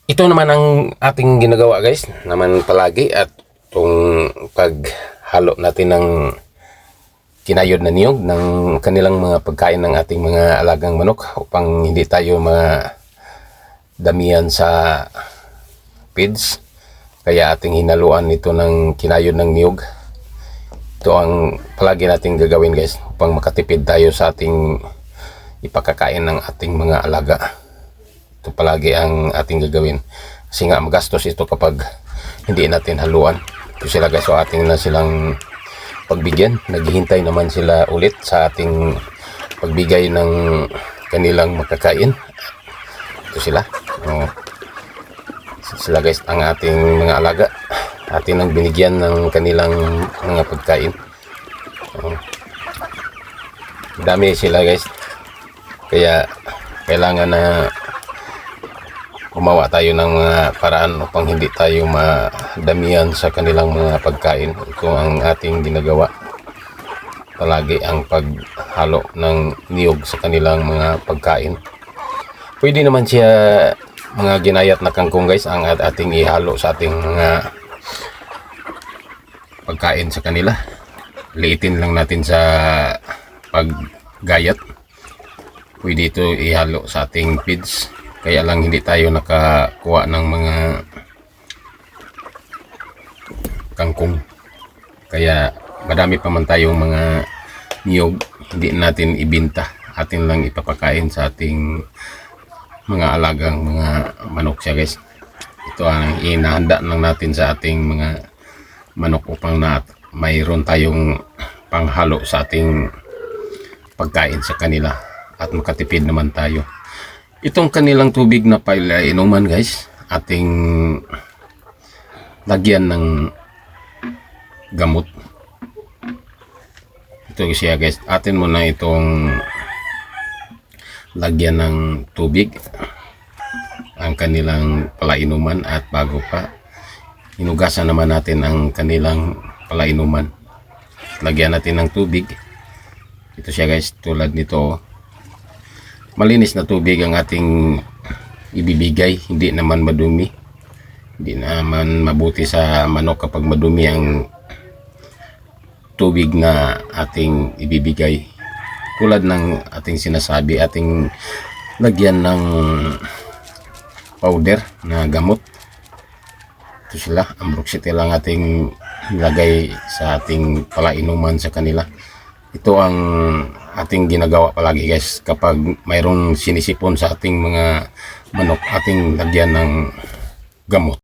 Ito naman ang ating ginagawa guys, naman palagi at itong paghalo natin ng kinayod na niyog ng kanilang mga pagkain ng ating mga alagang manok upang hindi tayo madamihan sa feeds. Kaya ating hinaluan ito ng kinayod ng niyog. Ito ang palagi nating gagawin guys upang makatipid tayo sa ating ipakakain ng ating mga alaga. Ito palagi ang ating gagawin kasi nga magastos ito kapag hindi natin haluan. Ito sila guys, so ating na silang pagbigyan. Naghihintay naman sila ulit sa ating pagbigay ng kanilang makakain. Ito sila. Sila guys ang ating mga alaga. Atin ang binigyan ng kanilang mga pagkain. Dami sila guys. Kaya kailangan na gumawa tayo ng mga paraan upang hindi tayo madamihan sa kanilang mga pagkain. Ito ang ating ginagawa. Palagi ang paghalo ng niyog sa kanilang mga pagkain. Pwede naman siya mga ginayat na kangkong guys ang ating ihalo sa ating mga pagkain sa kanila. Liitin lang natin sa paggayat. Pwede ito ihalo sa ating feeds. Kaya lang hindi tayo nakakuha ng mga kangkong. Kaya madami pa man tayong mga niyog, hindi natin ibinta. Atin lang ipapakain sa ating mga alagang mga manok siya guys. Ito ang inahanda lang natin sa ating mga manok upang mayroon tayong panghalo sa ating pagkain sa kanila at makatipid naman tayo. Itong kanilang tubig na inuman guys, ating lagyan ng gamot. Ito siya guys, atin muna itong lagyan ng tubig ang kanilang palainuman at bago pa hinugasan naman natin ang kanilang palainuman. Lagyan natin ng tubig. Ito siya guys, tulad nito. Malinis na tubig ang ating ibibigay, hindi naman madumi. Hindi naman mabuti sa manok kapag madumi ang tubig na ating ibibigay. Tulad ng ating sinasabi, ating lagyan ng powder na gamot. Ito sila, ambroxetil lang ating ilagay sa ating palainuman sa kanila. Ito ang ating ginagawa palagi guys kapag mayroong sinisipon sa ating mga manok, ating lagyan ng gamot.